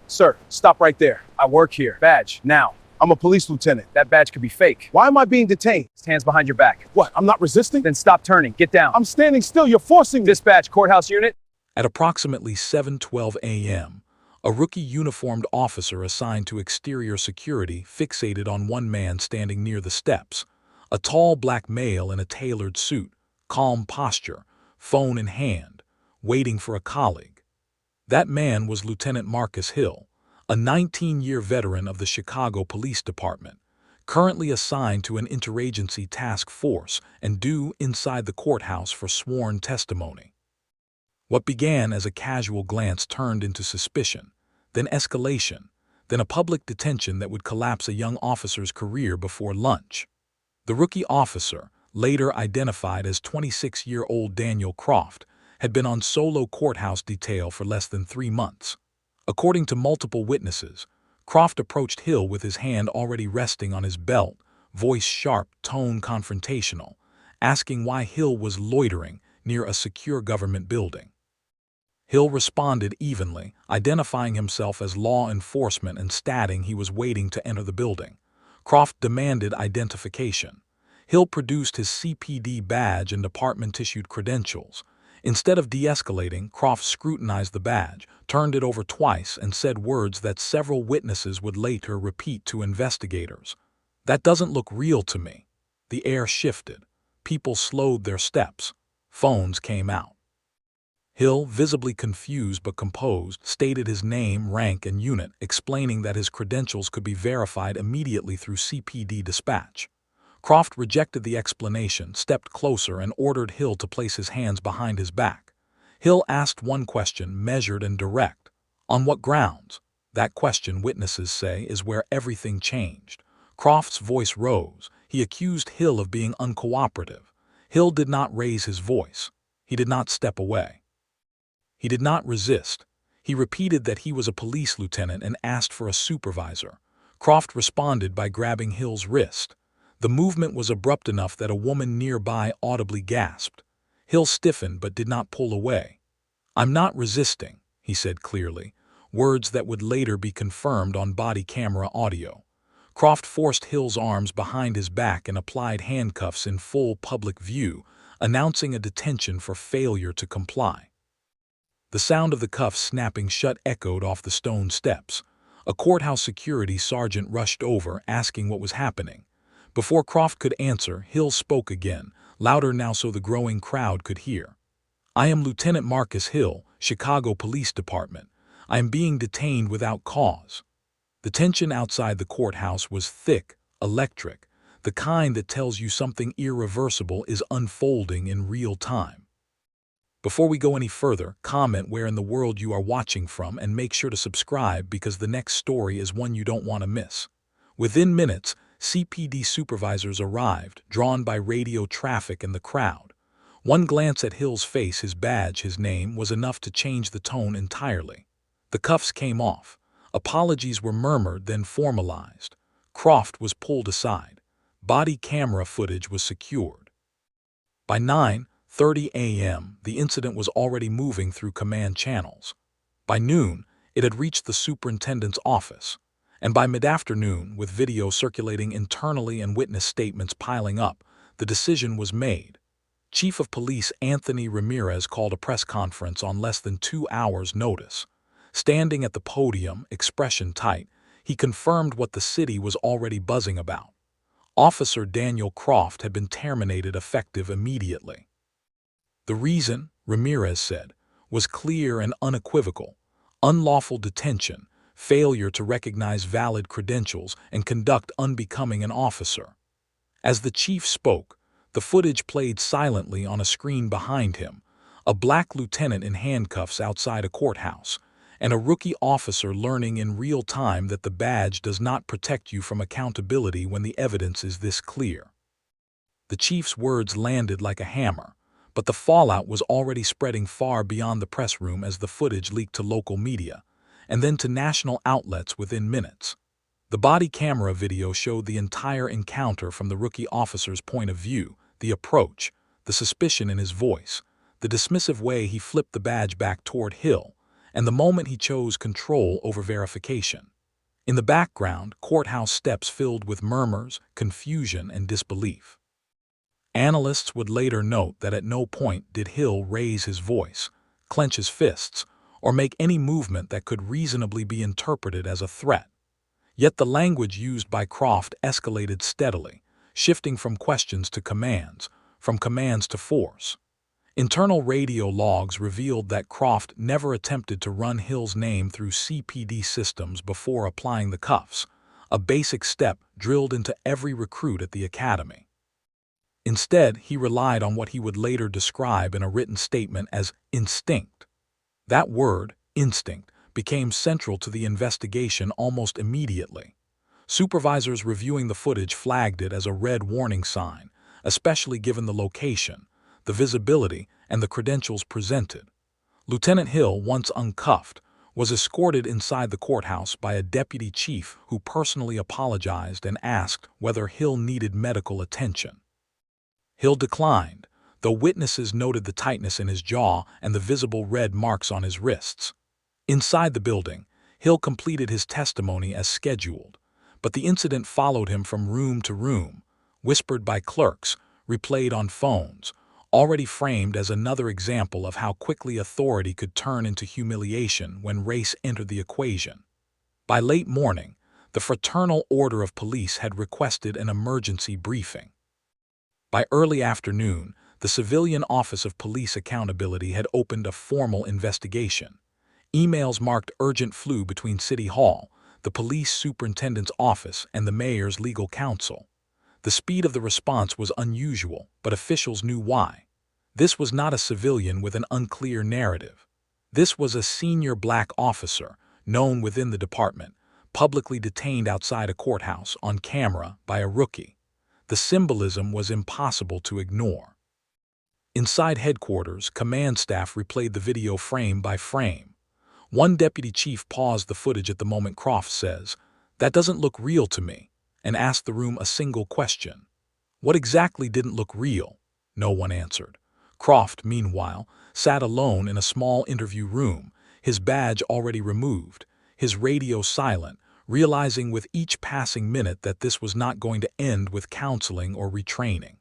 Sir, stop right there. I work here. Badge, now. I'm a police lieutenant. That badge could be fake. Why am I being detained? Hands behind your back. What, I'm not resisting? Then stop turning. Get down. I'm standing still. You're forcing me. Dispatch, courthouse unit. At approximately 7:12 a.m., a rookie uniformed officer assigned to exterior security fixated on one man standing near the steps, a tall black male in a tailored suit, calm posture, phone in hand, waiting for a colleague. That man was Lieutenant Marcus Hill, a 19-year veteran of the Chicago Police Department, currently assigned to an interagency task force and due inside the courthouse for sworn testimony. What began as a casual glance turned into suspicion, then escalation, then a public detention that would collapse a young officer's career before lunch. The rookie officer, later identified as 26-year-old Daniel Croft, had been on solo courthouse detail for less than 3 months. According to multiple witnesses, Croft approached Hill with his hand already resting on his belt, voice sharp, tone confrontational, asking why Hill was loitering near a secure government building. Hill responded evenly, identifying himself as law enforcement and stating he was waiting to enter the building. Croft demanded identification. Hill produced his CPD badge and department-issued credentials. Instead of de-escalating, Croft scrutinized the badge, turned it over twice, and said words that several witnesses would later repeat to investigators. "That doesn't look real to me." The air shifted. People slowed their steps. Phones came out. Hill, visibly confused but composed, stated his name, rank, and unit, explaining that his credentials could be verified immediately through CPD dispatch. Croft rejected the explanation, stepped closer, and ordered Hill to place his hands behind his back. Hill asked one question, measured and direct. "On what grounds?" That question, witnesses say, is where everything changed. Croft's voice rose. He accused Hill of being uncooperative. Hill did not raise his voice. He did not step away. He did not resist. He repeated that he was a police lieutenant and asked for a supervisor. Croft responded by grabbing Hill's wrist. The movement was abrupt enough that a woman nearby audibly gasped. Hill stiffened but did not pull away. "I'm not resisting," he said clearly, words that would later be confirmed on body camera audio. Croft forced Hill's arms behind his back and applied handcuffs in full public view, announcing a detention for failure to comply. The sound of the cuffs snapping shut echoed off the stone steps. A courthouse security sergeant rushed over, asking what was happening. Before Croft could answer, Hill spoke again, louder now so the growing crowd could hear. "I am Lieutenant Marcus Hill, Chicago Police Department. I am being detained without cause." The tension outside the courthouse was thick, electric, the kind that tells you something irreversible is unfolding in real time. Before we go any further, comment where in the world you are watching from and make sure to subscribe because the next story is one you don't want to miss. Within minutes, CPD supervisors arrived, drawn by radio traffic and the crowd. One glance at Hill's face, his badge, his name, was enough to change the tone entirely. The cuffs came off. Apologies were murmured, then formalized. Croft was pulled aside. Body camera footage was secured. By 9:30 a.m., the incident was already moving through command channels. By noon, it had reached the superintendent's office. And by mid-afternoon, with video circulating internally and witness statements piling up, the decision was made. Chief of Police Anthony Ramirez called a press conference on less than 2 hours' notice. Standing at the podium, expression tight, he confirmed what the city was already buzzing about. Officer Daniel Croft had been terminated effective immediately. The reason, Ramirez said, was clear and unequivocal: unlawful detention, failure to recognize valid credentials, and conduct unbecoming an officer. As the chief spoke, the footage played silently on a screen behind him, a black lieutenant in handcuffs outside a courthouse, and a rookie officer learning in real time that the badge does not protect you from accountability when the evidence is this clear. The chief's words landed like a hammer, but the fallout was already spreading far beyond the press room as the footage leaked to local media, and then to national outlets within minutes. The body camera video showed the entire encounter from the rookie officer's point of view, the approach, the suspicion in his voice, the dismissive way he flipped the badge back toward Hill, and the moment he chose control over verification. In the background, courthouse steps filled with murmurs, confusion, and disbelief. Analysts would later note that at no point did Hill raise his voice, clench his fists, or make any movement that could reasonably be interpreted as a threat. Yet the language used by Croft escalated steadily, shifting from questions to commands, from commands to force. Internal radio logs revealed that Croft never attempted to run Hill's name through CPD systems before applying the cuffs, a basic step drilled into every recruit at the academy. Instead, he relied on what he would later describe in a written statement as instinct. That word, instinct, became central to the investigation almost immediately. Supervisors reviewing the footage flagged it as a red warning sign, especially given the location, the visibility, and the credentials presented. Lieutenant Hill, once uncuffed, was escorted inside the courthouse by a deputy chief who personally apologized and asked whether Hill needed medical attention. Hill declined, though witnesses noted the tightness in his jaw and the visible red marks on his wrists. Inside the building, Hill completed his testimony as scheduled, but the incident followed him from room to room, whispered by clerks, replayed on phones, already framed as another example of how quickly authority could turn into humiliation when race entered the equation. By late morning, the Fraternal Order of Police had requested an emergency briefing. By early afternoon, the Civilian Office of Police Accountability had opened a formal investigation. Emails marked urgent flew between City Hall, the police superintendent's office, and the mayor's legal counsel. The speed of the response was unusual, but officials knew why. This was not a civilian with an unclear narrative. This was a senior black officer, known within the department, publicly detained outside a courthouse on camera by a rookie. The symbolism was impossible to ignore. Inside headquarters, command staff replayed the video frame by frame. One deputy chief paused the footage at the moment Croft says, "That doesn't look real to me," and asked the room a single question. What exactly didn't look real? No one answered. Croft, meanwhile, sat alone in a small interview room, his badge already removed, his radio silent, realizing with each passing minute that this was not going to end with counseling or retraining.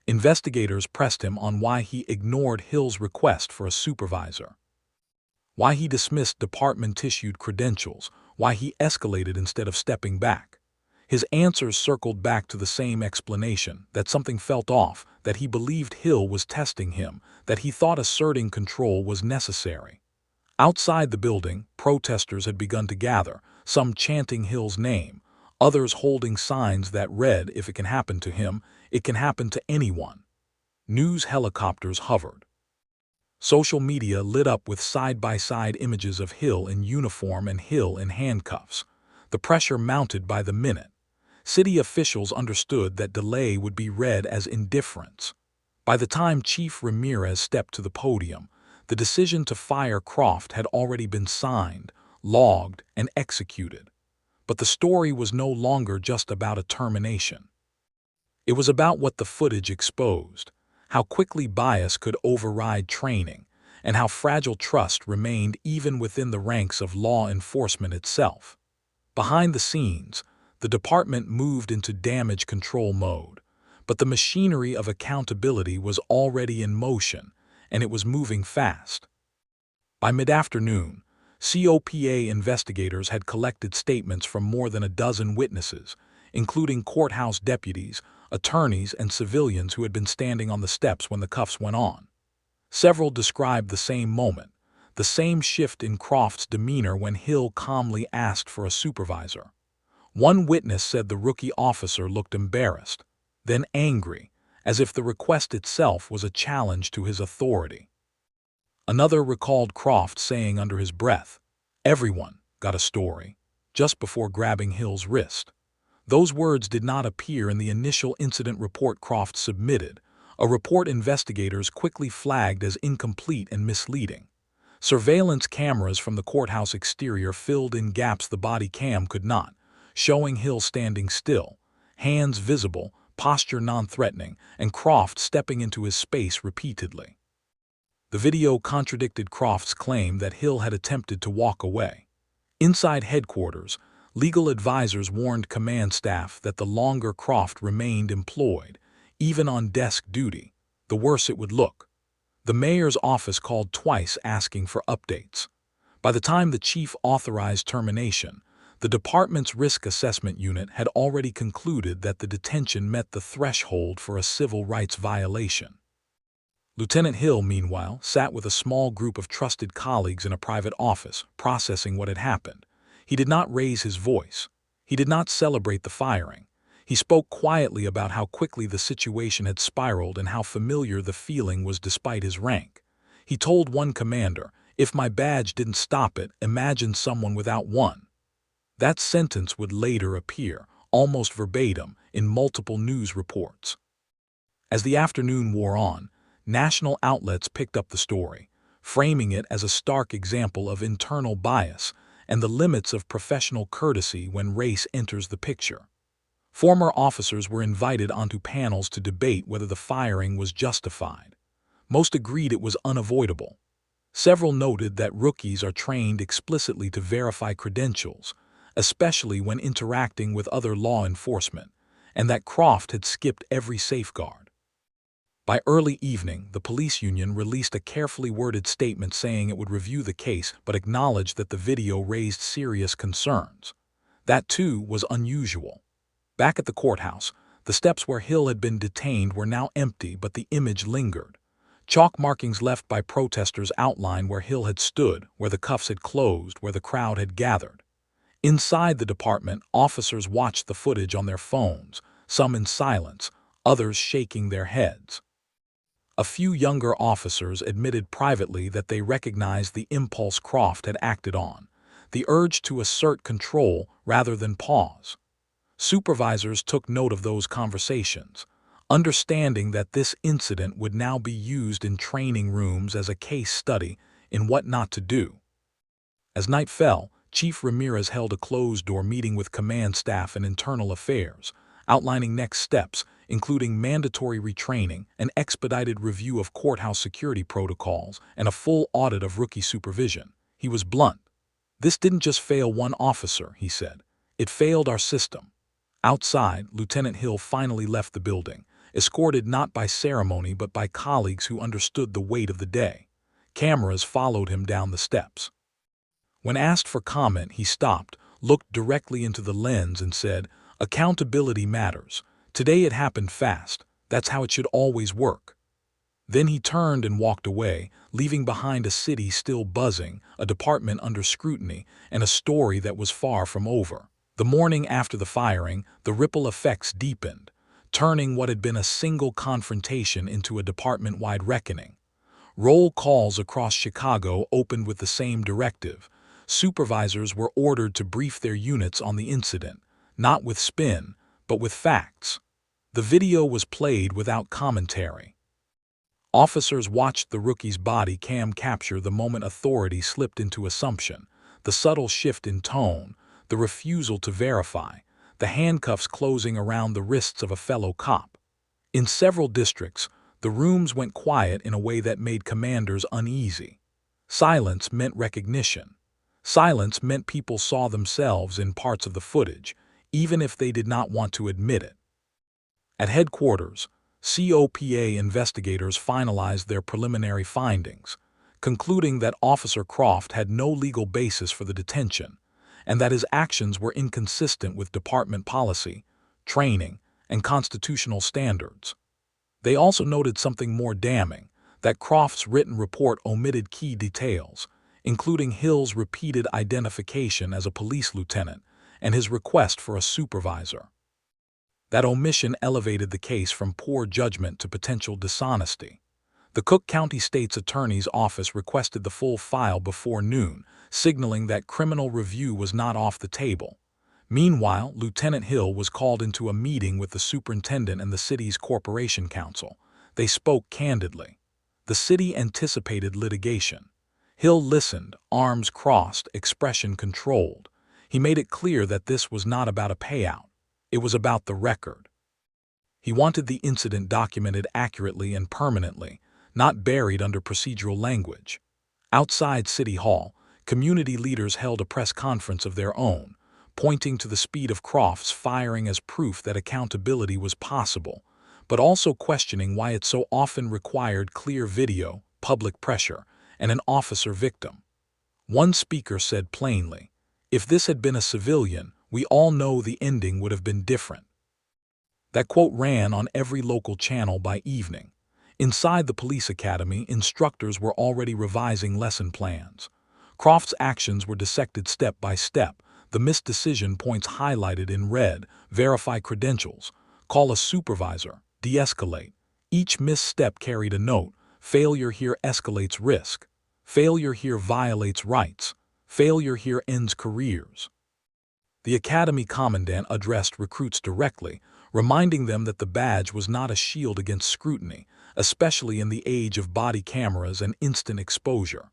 Investigators pressed him on why he ignored Hill's request for a supervisor, why he dismissed department-issued credentials, why he escalated instead of stepping back. His answers circled back to the same explanation, that something felt off, that he believed Hill was testing him, that he thought asserting control was necessary. Outside the building, protesters had begun to gather, some chanting Hill's name, others holding signs that read, "If it can happen to him, it can happen to anyone." News helicopters hovered. Social media lit up with side-by-side images of Hill in uniform and Hill in handcuffs. The pressure mounted by the minute. City officials understood that delay would be read as indifference. By the time Chief Ramirez stepped to the podium, the decision to fire Croft had already been signed, logged, and executed. But the story was no longer just about a termination. It was about what the footage exposed, how quickly bias could override training, and how fragile trust remained even within the ranks of law enforcement itself. Behind the scenes, the department moved into damage control mode, but the machinery of accountability was already in motion, and it was moving fast. By mid-afternoon, COPA investigators had collected statements from more than a dozen witnesses, including courthouse deputies, attorneys, and civilians who had been standing on the steps when the cuffs went on. Several described the same moment, the same shift in Croft's demeanor when Hill calmly asked for a supervisor. One witness said the rookie officer looked embarrassed, then angry, as if the request itself was a challenge to his authority. Another recalled Croft saying under his breath, "Everyone got a story," just before grabbing Hill's wrist. Those words did not appear in the initial incident report Croft submitted, a report investigators quickly flagged as incomplete and misleading. Surveillance cameras from the courthouse exterior filled in gaps the body cam could not, showing Hill standing still, hands visible, posture non-threatening, and Croft stepping into his space repeatedly. The video contradicted Croft's claim that Hill had attempted to walk away. Inside headquarters, legal advisors warned command staff that the longer Croft remained employed, even on desk duty, the worse it would look. The mayor's office called twice asking for updates. By the time the chief authorized termination, the department's risk assessment unit had already concluded that the detention met the threshold for a civil rights violation. Lieutenant Hill, meanwhile, sat with a small group of trusted colleagues in a private office, processing what had happened. He did not raise his voice. He did not celebrate the firing. He spoke quietly about how quickly the situation had spiraled and how familiar the feeling was despite his rank. He told one commander, "If my badge didn't stop it, imagine someone without one." That sentence would later appear, almost verbatim, in multiple news reports. As the afternoon wore on, national outlets picked up the story, framing it as a stark example of internal bias and the limits of professional courtesy when race enters the picture. Former officers were invited onto panels to debate whether the firing was justified. Most agreed it was unavoidable. Several noted that rookies are trained explicitly to verify credentials, especially when interacting with other law enforcement, and that Croft had skipped every safeguard. By early evening, the police union released a carefully worded statement saying it would review the case but acknowledged that the video raised serious concerns. That, too, was unusual. Back at the courthouse, the steps where Hill had been detained were now empty, but the image lingered. Chalk markings left by protesters outlined where Hill had stood, where the cuffs had closed, where the crowd had gathered. Inside the department, officers watched the footage on their phones, some in silence, others shaking their heads. A few younger officers admitted privately that they recognized the impulse Croft had acted on, the urge to assert control rather than pause. Supervisors took note of those conversations, understanding that this incident would now be used in training rooms as a case study in what not to do. As night fell, Chief Ramirez held a closed-door meeting with command staff and internal affairs, outlining next steps, including mandatory retraining, an expedited review of courthouse security protocols, and a full audit of rookie supervision. He was blunt. "This didn't just fail one officer," he said. "It failed our system." Outside, Lieutenant Hill finally left the building, escorted not by ceremony but by colleagues who understood the weight of the day. Cameras followed him down the steps. When asked for comment, he stopped, looked directly into the lens and said, "Accountability matters. Today it happened fast. That's how it should always work." Then he turned and walked away, leaving behind a city still buzzing, a department under scrutiny, and a story that was far from over. The morning after the firing, the ripple effects deepened, turning what had been a single confrontation into a department-wide reckoning. Roll calls across Chicago opened with the same directive. Supervisors were ordered to brief their units on the incident, not with spin, but with facts. The video was played without commentary. Officers watched the rookie's body cam capture the moment authority slipped into assumption, the subtle shift in tone, the refusal to verify, the handcuffs closing around the wrists of a fellow cop. In several districts, the rooms went quiet in a way that made commanders uneasy. Silence meant recognition. Silence meant people saw themselves in parts of the footage, even if they did not want to admit it. At headquarters, COPA investigators finalized their preliminary findings, concluding that Officer Croft had no legal basis for the detention, and that his actions were inconsistent with department policy, training, and constitutional standards. They also noted something more damning, that Croft's written report omitted key details, including Hill's repeated identification as a police lieutenant and his request for a supervisor. That omission elevated the case from poor judgment to potential dishonesty. The Cook County State's Attorney's Office requested the full file before noon, signaling that criminal review was not off the table. Meanwhile, Lieutenant Hill was called into a meeting with the superintendent and the city's corporation counsel. They spoke candidly. The city anticipated litigation. Hill listened, arms crossed, expression controlled. He made it clear that this was not about a payout. It was about the record. He wanted the incident documented accurately and permanently, not buried under procedural language. Outside City Hall, community leaders held a press conference of their own, pointing to the speed of Croft's firing as proof that accountability was possible, but also questioning why it so often required clear video, public pressure, and an officer victim. One speaker said plainly, "If this had been a civilian, we all know the ending would have been different." That quote ran on every local channel by evening. Inside the police academy, instructors were already revising lesson plans. Croft's actions were dissected step by step, the missed decision points highlighted in red, verify credentials, call a supervisor, de-escalate. Each misstep carried a note: failure here escalates risk. Failure here violates rights. Failure here ends careers. The academy commandant addressed recruits directly, reminding them that the badge was not a shield against scrutiny, especially in the age of body cameras and instant exposure.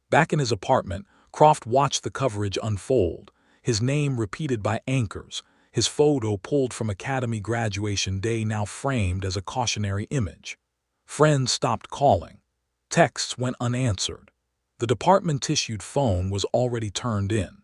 Back in his apartment, Croft watched the coverage unfold, his name repeated by anchors, his photo pulled from academy graduation day now framed as a cautionary image. Friends stopped calling. Texts went unanswered. The department-issued phone was already turned in.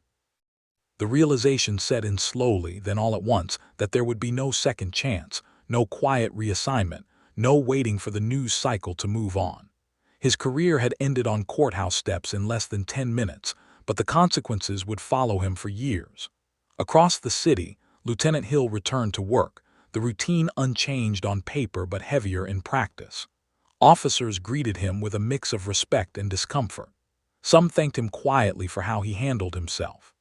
The realization set in slowly, then all at once, that there would be no second chance, no quiet reassignment, no waiting for the news cycle to move on. His career had ended on courthouse steps in less than 10 minutes, but the consequences would follow him for years. Across the city, Lieutenant Hill returned to work, the routine unchanged on paper but heavier in practice. Officers greeted him with a mix of respect and discomfort. Some thanked him quietly for how he handled himself.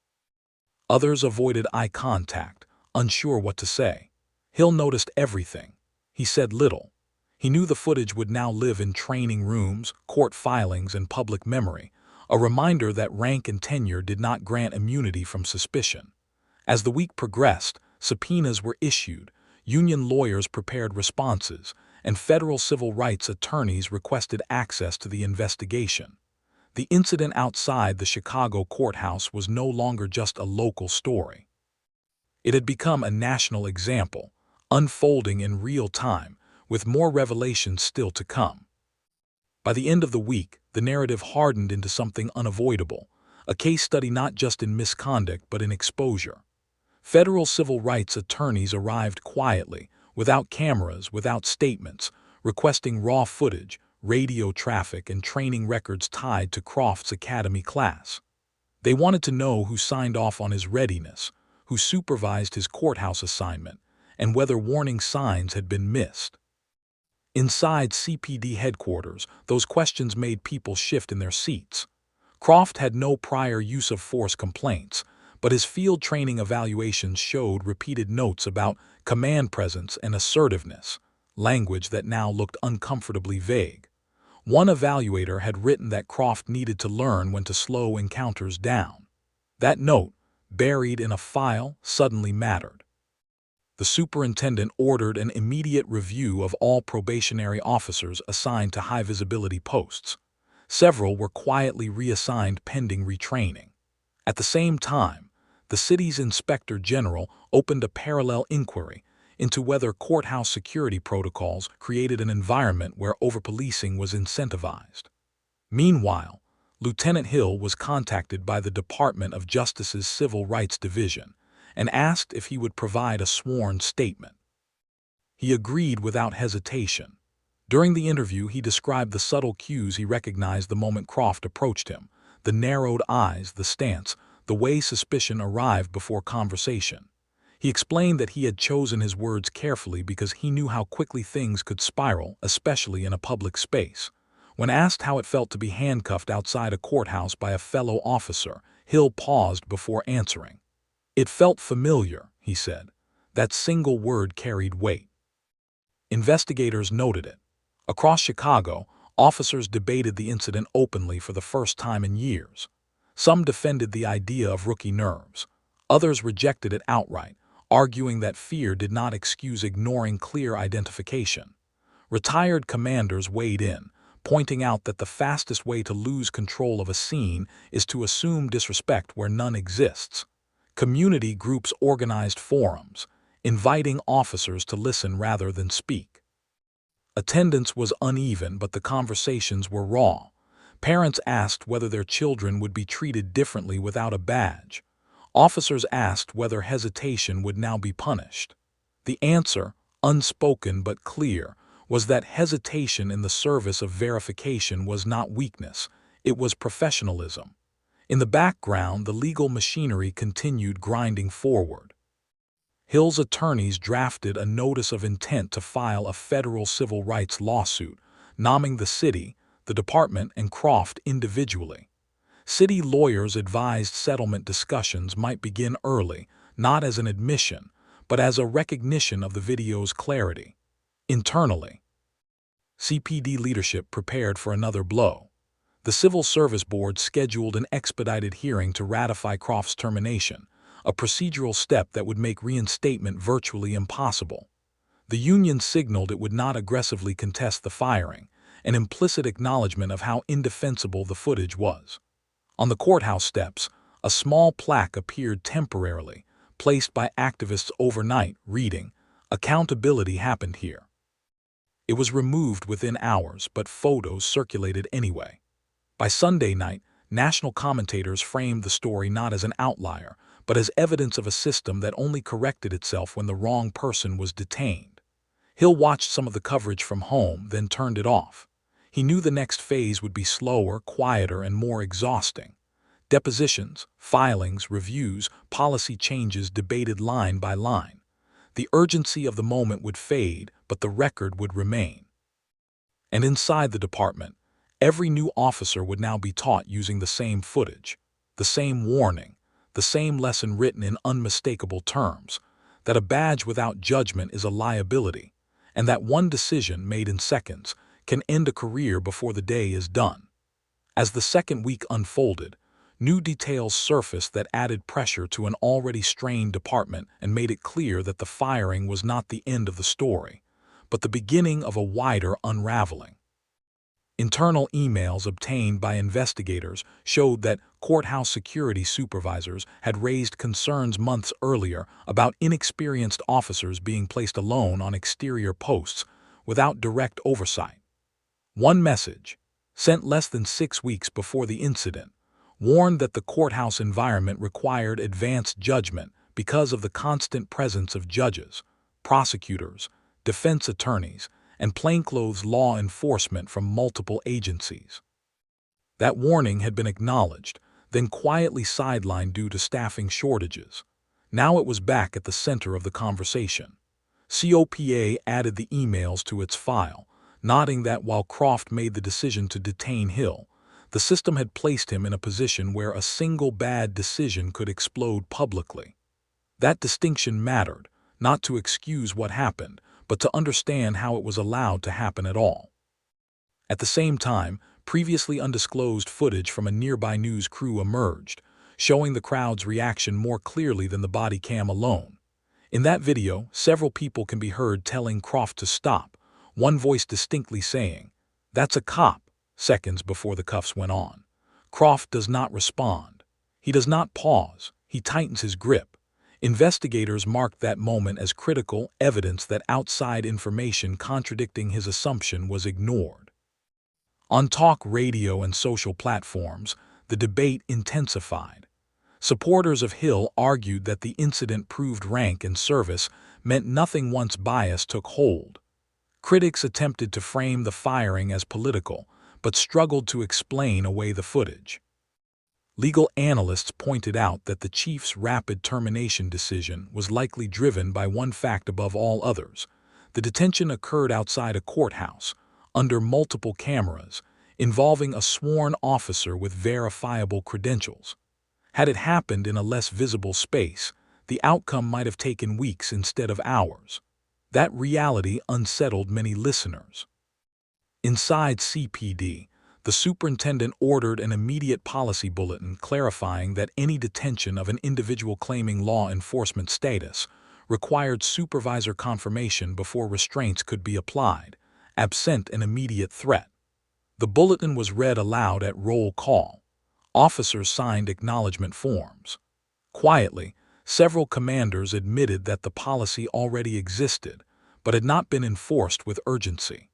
Others avoided eye contact, unsure what to say. Hill noticed everything. He said little. He knew the footage would now live in training rooms, court filings, and public memory, a reminder that rank and tenure did not grant immunity from suspicion. As the week progressed, subpoenas were issued, union lawyers prepared responses, and federal civil rights attorneys requested access to the investigation. The incident outside the Chicago courthouse was no longer just a local story. It had become a national example, unfolding in real time, with more revelations still to come. By the end of the week, the narrative hardened into something unavoidable, a case study not just in misconduct but in exposure. Federal civil rights attorneys arrived quietly, without cameras, without statements, requesting raw footage, radio traffic, and training records tied to Croft's academy class. They wanted to know who signed off on his readiness, who supervised his courthouse assignment, and whether warning signs had been missed. Inside CPD headquarters, those questions made people shift in their seats. Croft had no prior use of force complaints, but his field training evaluations showed repeated notes about command presence and assertiveness, language that now looked uncomfortably vague. One evaluator had written that Croft needed to learn when to slow encounters down. That note, buried in a file, suddenly mattered. The superintendent ordered an immediate review of all probationary officers assigned to high-visibility posts. Several were quietly reassigned pending retraining. At the same time, the city's inspector general opened a parallel inquiry into whether courthouse security protocols created an environment where overpolicing was incentivized. Meanwhile, Lieutenant Hill was contacted by the Department of Justice's Civil Rights Division and asked if he would provide a sworn statement. He agreed without hesitation. During the interview, he described the subtle cues he recognized the moment Croft approached him: the narrowed eyes, the stance, the way suspicion arrived before conversation. He explained that he had chosen his words carefully because he knew how quickly things could spiral, especially in a public space. When asked how it felt to be handcuffed outside a courthouse by a fellow officer, Hill paused before answering. "It felt familiar," he said. That single word carried weight. Investigators noted it. Across Chicago, officers debated the incident openly for the first time in years. Some defended the idea of rookie nerves. Others rejected it outright, arguing that fear did not excuse ignoring clear identification. Retired commanders weighed in, pointing out that the fastest way to lose control of a scene is to assume disrespect where none exists. Community groups organized forums, inviting officers to listen rather than speak. Attendance was uneven, but the conversations were raw. Parents asked whether their children would be treated differently without a badge. Officers asked whether hesitation would now be punished. The answer, unspoken but clear, was that hesitation in the service of verification was not weakness, it was professionalism. In the background, the legal machinery continued grinding forward. Hill's attorneys drafted a notice of intent to file a federal civil rights lawsuit, nomming the city, the department, and Croft individually. City lawyers advised settlement discussions might begin early, not as an admission, but as a recognition of the video's clarity. Internally, CPD leadership prepared for another blow. The Civil Service Board scheduled an expedited hearing to ratify Croft's termination, a procedural step that would make reinstatement virtually impossible. The union signaled it would not aggressively contest the firing, an implicit acknowledgement of how indefensible the footage was. On the courthouse steps, a small plaque appeared temporarily, placed by activists overnight, reading, "Accountability happened here." It was removed within hours, but photos circulated anyway. By Sunday night, national commentators framed the story not as an outlier, but as evidence of a system that only corrected itself when the wrong person was detained. Hill watched some of the coverage from home, then turned it off. He knew the next phase would be slower, quieter, and more exhausting. Depositions, filings, reviews, policy changes debated line by line. The urgency of the moment would fade, but the record would remain. And inside the department, every new officer would now be taught using the same footage, the same warning, the same lesson written in unmistakable terms, that a badge without judgment is a liability, and that one decision made in seconds can end a career before the day is done. As the second week unfolded, new details surfaced that added pressure to an already strained department and made it clear that the firing was not the end of the story, but the beginning of a wider unraveling. Internal emails obtained by investigators showed that courthouse security supervisors had raised concerns months earlier about inexperienced officers being placed alone on exterior posts without direct oversight. One message, sent less than 6 weeks before the incident, warned that the courthouse environment required advanced judgment because of the constant presence of judges, prosecutors, defense attorneys, and plainclothes law enforcement from multiple agencies. That warning had been acknowledged, then quietly sidelined due to staffing shortages. Now it was back at the center of the conversation. COPA added the emails to its file, noting that while Croft made the decision to detain Hill, the system had placed him in a position where a single bad decision could explode publicly. That distinction mattered, not to excuse what happened, but to understand how it was allowed to happen at all. At the same time, previously undisclosed footage from a nearby news crew emerged, showing the crowd's reaction more clearly than the body cam alone. In that video, several people can be heard telling Croft to stop, one voice distinctly saying, "That's a cop," seconds before the cuffs went on. Croft does not respond. He does not pause. He tightens his grip. Investigators marked that moment as critical evidence that outside information contradicting his assumption was ignored. On talk radio and social platforms, the debate intensified. Supporters of Hill argued that the incident proved rank and service meant nothing once bias took hold. Critics attempted to frame the firing as political, but struggled to explain away the footage. Legal analysts pointed out that the chief's rapid termination decision was likely driven by one fact above all others. The detention occurred outside a courthouse, under multiple cameras, involving a sworn officer with verifiable credentials. Had it happened in a less visible space, the outcome might have taken weeks instead of hours. That reality unsettled many listeners. Inside CPD, the superintendent ordered an immediate policy bulletin clarifying that any detention of an individual claiming law enforcement status required supervisor confirmation before restraints could be applied, absent an immediate threat. The bulletin was read aloud at roll call. Officers signed acknowledgement forms. Quietly, several commanders admitted that the policy already existed, but had not been enforced with urgency.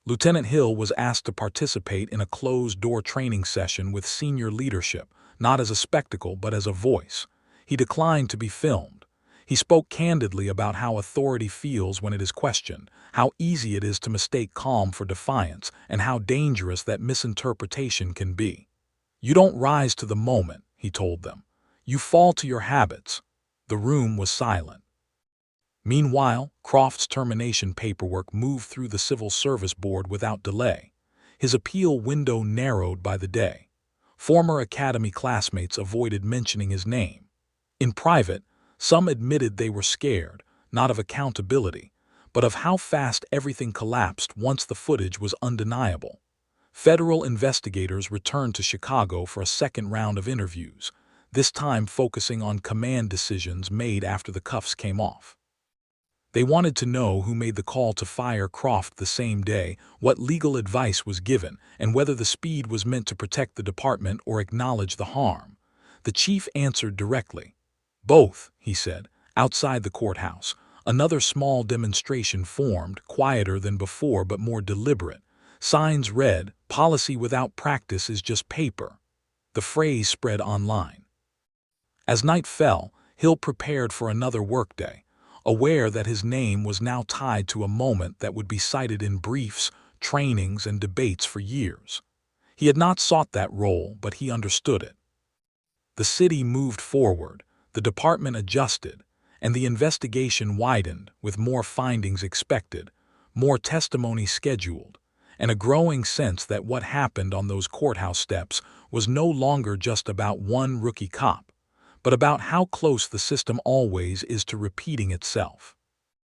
Lieutenant Hill was asked to participate in a closed-door training session with senior leadership, not as a spectacle but as a voice. He declined to be filmed. He spoke candidly about how authority feels when it is questioned, how easy it is to mistake calm for defiance, and how dangerous that misinterpretation can be. "You don't rise to the moment," he told them. "You fall to your habits." The room was silent. Meanwhile, Croft's termination paperwork moved through the Civil Service Board without delay. His appeal window narrowed by the day. Former Academy classmates avoided mentioning his name. In private, some admitted they were scared, not of accountability, but of how fast everything collapsed once the footage was undeniable. Federal investigators returned to Chicago for a second round of interviews, this time focusing on command decisions made after the cuffs came off. They wanted to know who made the call to fire Croft the same day, what legal advice was given, and whether the speed was meant to protect the department or acknowledge the harm. The chief answered directly. "Both," he said. Outside the courthouse, another small demonstration formed, quieter than before but more deliberate. Signs read, "Policy without practice is just paper." The phrase spread online. As night fell, Hill prepared for another workday, aware that his name was now tied to a moment that would be cited in briefs, trainings, and debates for years. He had not sought that role, but he understood it. The city moved forward, the department adjusted, and the investigation widened, with more findings expected, more testimony scheduled, and a growing sense that what happened on those courthouse steps was no longer just about one rookie cop, but about how close the system always is to repeating itself.